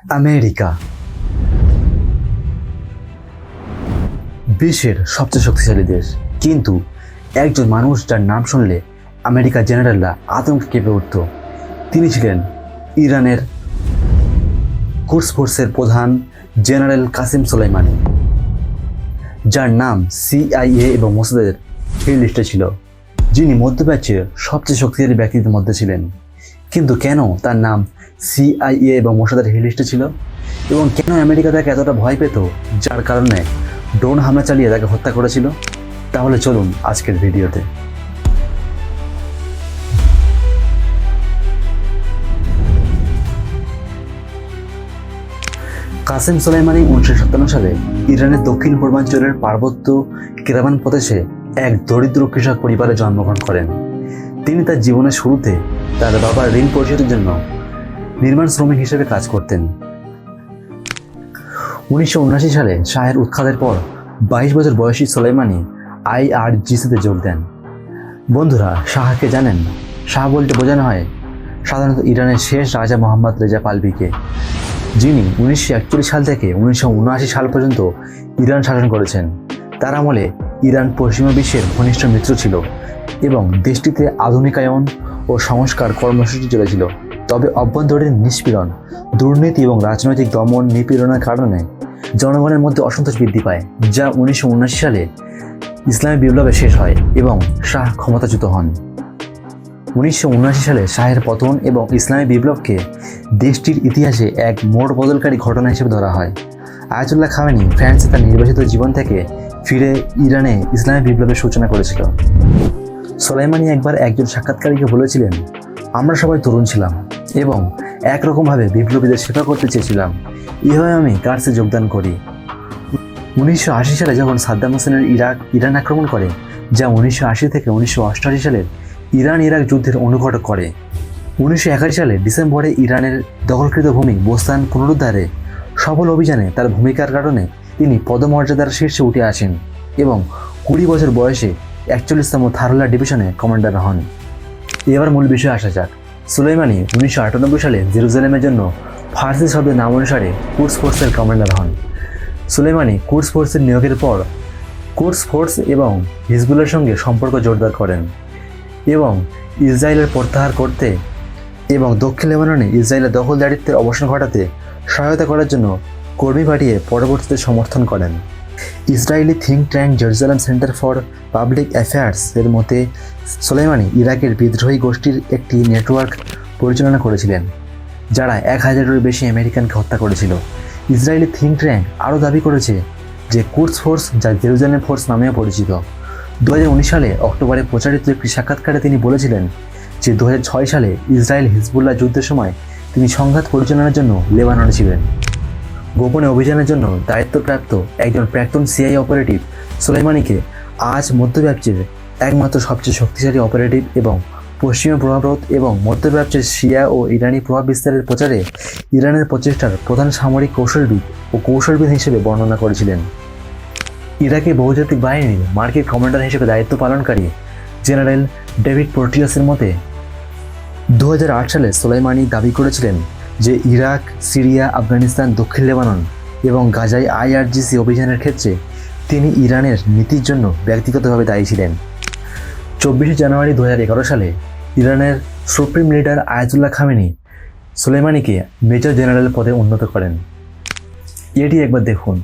America বিশ্বের সবচেয়ে শক্তিশালী দেশ, কিন্তু একজন মানুষ যার নাম শুনলে আমেরিকার জেনারেলরা আতঙ্কে কেঁপে উঠত। তিনি ছিলেন ইরানের কুডস ফোর্সের প্রধান জেনারেল কাসেম সোলাইমানি, যার নাম CIA এবং মোসাদের এই লিস্টে ছিল, যিনি মধ্যপ্রাচ্যের সবচেয়ে শক্তিশালী ব্যক্তিদের মধ্যে ছিলেন। কিন্তু কেন তার নাম CIA এবং মোসাদের এই লিস্টে ছিল, এবং কেন আমেরিকা তাকে এতটা ভয় পেত, যার কারণে ড্রোন হামলা চালিয়ে তাকে হত্যা করেছিল? তাহলে চলুন আজকের ভিডিওতে। কাসেম সোলাইমানি 1957 সালে ইরানের দক্ষিণ পূর্বাঞ্চলের পার্বত্য কেরামান প্রদেশে এক দরিদ্র কৃষক পরিবারে জন্মগ্রহণ করেন। তিনি তার জীবনের শুরুতে তার বাবার ঋণ পরিশোধের জন্য নির্মাণ শ্রমিক হিসেবে কাজ করতেন। 1979 সালে শাহের উৎখাতের পর 22 বছর বয়সী সোলাইমানি IRGC-তে যোগ দেন। বন্ধুরা, শাহকে জানেন? শাহ বলতে বোঝানো হয় সাধারণত ইরানের শেষ রাজা মোহাম্মদ রেজা পাহলভিকে, যিনি 1941 সাল থেকে 1979 সাল পর্যন্ত ইরান শাসন করেছেন। তার আমলে ইরান পশ্চিমা বিশ্বের ঘনিষ্ঠ মিত্র ছিল এবং দেশটিতে আধুনিকায়ন ও সংস্কার কর্মসূচি চলেছিল। তবে অভ্যন্তরীণ নিষ্পীড়ন, দুর্নীতি এবং রাজনৈতিক দমন নিপীড়নের কারণে জনগণের মধ্যে অসন্তোষ বৃদ্ধি পায়, যা 1979 সালে ইসলামী বিপ্লবে শেষ হয় এবং শাহ ক্ষমতাচ্যুত হন। 1979 সালে শাহের পতন এবং ইসলামী বিপ্লবকে দেশটির ইতিহাসে এক মোড় বদলকারী ঘটনা হিসেবে ধরা হয়। আয়াতুল্লাহ খামেনি ফ্রান্সে তার নির্বাসিত জীবন থেকে ফিরে ইরানে ইসলামী বিপ্লবের সূচনা করেছিল। সোলাইমানি একবার একজন সাক্ষাৎকারীকে বলেছিলেন, আমরা সবাই তরুণ ছিলাম এবং একরকমভাবে বিপ্লবীদের সেবা করতে চেয়েছিলাম। এভাবে আমি কার্সে যোগদান করি। 1980 সালে যখন সাদ্দাম হোসেনের ইরান আক্রমণ করে, যা 1980 থেকে 1988 সালের ইরান-ইরাক যুদ্ধের অনুঘটক করে। 1981 সালে ডিসেম্বরে ইরানের দখলকৃত ভূমি বোস্তান পুনরুদ্ধারে সফল অভিযানে তার ভূমিকার কারণে তিনি পদমর্যাদার শীর্ষে উঠে আসেন এবং 20 বছর বয়সে 41তম থারুল্লাহ ডিভিশনে কমান্ডার হন। এবার মূল বিষয়ে আসা যাক। সোলাইমানি 1998 সালে জেরুজালেমের জন্য ফার্সি শব্দের নাম অনুসারে কুডস ফোর্সের কমান্ডার হন। সোলাইমানি কুডস ফোর্সের নিয়োগের পর কুডস ফোর্স এবং হিজবুলের সঙ্গে সম্পর্ক জোরদার করেন এবং ইসরায়েলের প্রত্যাহার করতে এবং দক্ষিণ লেবাননে ইসরায়েলের দখলদারিত্বের অবসান ঘটাতে সহায়তা করার জন্য কর্মী পাঠিয়ে পরবর্তীতে সমর্থন করেন। Israeli think tank Jerusalem centre for public affairs এর মতে সোলাইমানি ইরাকের বিদ্রোহী গোষ্ঠীর একটি নেটওয়ার্ক পরিচালনা করেছিলেন, যারা 1000-এরও বেশি আমেরিকানকে হত্যা করেছিল। ইসরায়েলি থিঙ্ক ট্যাঙ্ক আরও দাবি করেছে যে কুডস ফোর্স, যা জেরুজালেম ফোর্স নামেও পরিচিত, 2019 সালে অক্টোবরে প্রচারিত একটি সাক্ষাৎকারে তিনি বলেছিলেন যে 2006 সালে ইসরায়েল হিজবুল্লাহ যুদ্ধের সময় তিনি সংঘাত পরিচালনার জন্য লেবাননে ছিলেন। গোপনে অভিযানের জন্য দায়িত্বপ্রাপ্ত একজন প্রাক্তন CIA অপারেটিভ সোলাইমানিকে আজ মধ্যপ্রাচ্যের একমাত্র সবচেয়ে শক্তিশালী অপারেটিভ এবং পশ্চিমা প্রভাবরোধ এবং মধ্যপ্রাচ্যের শিয়া ও ইরানি প্রভাব বিস্তারের প্রচারে ইরানের প্রচেষ্টার প্রধান সামরিক কৌশলবিদ হিসেবে বর্ণনা করেছিলেন। ইরাকে বহুজাতিক বাহিনীর মার্কিন কমান্ডার হিসেবে দায়িত্ব পালনকারী জেনারেল ডেভিড পোর্টিয়াসের মতে 2008 সালে সোলাইমানি দাবি করেছিলেন যে ইরাক, সিরিয়া, আফগানিস্তান, দক্ষিণ লেবানন এবং গাজায় IRGC অভিযানের ক্ষেত্রে তিনি ইরানের নীতির জন্য ব্যক্তিগতভাবে দায়ী ছিলেন। 24 জানুয়ারি 2011 সালে ইরানের সুপ্রিম লিডার আয়াতুল্লাহ খামেনি সোলাইমানিকে মেজর জেনারেল পদে উন্নত করেন। এটি একবার দেখুন।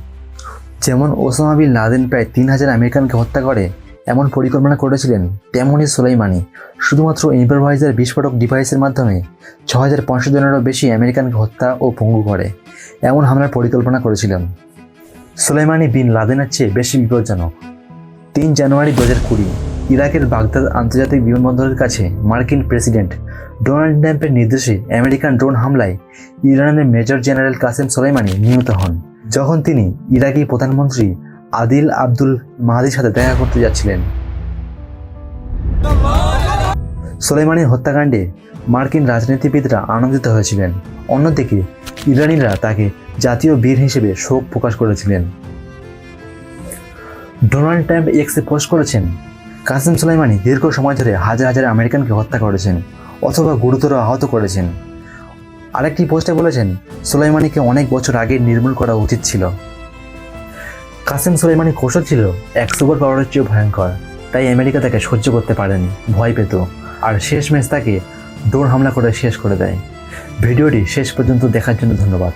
যেমন ওসামা বিন লাদেন প্রায় 3000 আমেরিকানকে হত্যা করে এমন পরিকল্পনা করেছিলেন, তেমনই সোলাইমানি শুধুমাত্র ইম্প্রোভাইজার বিস্ফোরক ডিভাইসের মাধ্যমে 6500 জনেরও বেশি আমেরিকানকে হত্যা ও পঙ্গু করে এমন হামলার পরিকল্পনা করেছিলেন। সোলাইমানি বিন লাদেনের চেয়ে বেশি বিপজ্জনক। 3 জানুয়ারি 2020 ইরাকের বাগদাদ আন্তর্জাতিক বিমানবন্দরের কাছে মার্কিন প্রেসিডেন্ট ডোনাল্ড ট্রাম্পের নির্দেশে আমেরিকান ড্রোন হামলায় ইরানের মেজর জেনারেল কাসেম সোলাইমানি নিহত হন, যখন তিনি ইরাকি প্রধানমন্ত্রী আদিল আব্দুল মাহদির সাথে দেখা করতে যাচ্ছিলেন। সোলাইমানির হত্যাকাণ্ডে মার্কিন রাজনীতিবিদরা আনন্দিত হয়েছিলেন, অন্যদিকে ইরানিরা তাকে জাতীয় বীর হিসেবে শোক প্রকাশ করেছিলেন। ডোনাল্ড ট্রাম্প এক্সে পোস্ট করেছেন, কাসেম সোলাইমানি দীর্ঘ সময় ধরে হাজার হাজার আমেরিকানকে হত্যা করেছেন অথবা গুরুতর আহত করেছেন। আরেকটি পোস্টে বলেছেন, সোলাইমানিকে অনেক বছর আগে নির্মূল করা উচিত ছিল। কাসেম সোলেইমানি কৌশল ছিল এক সুপার পাওয়ারের চেয়েও ভয়ঙ্কর, তাই আমেরিকা তাকে সহ্য করতে পারেনি, ভয় পেত, আর শেষমেশ তাকে ড্রোন হামলা করে শেষ করে দেয়। ভিডিওটি শেষ পর্যন্ত দেখার জন্য ধন্যবাদ।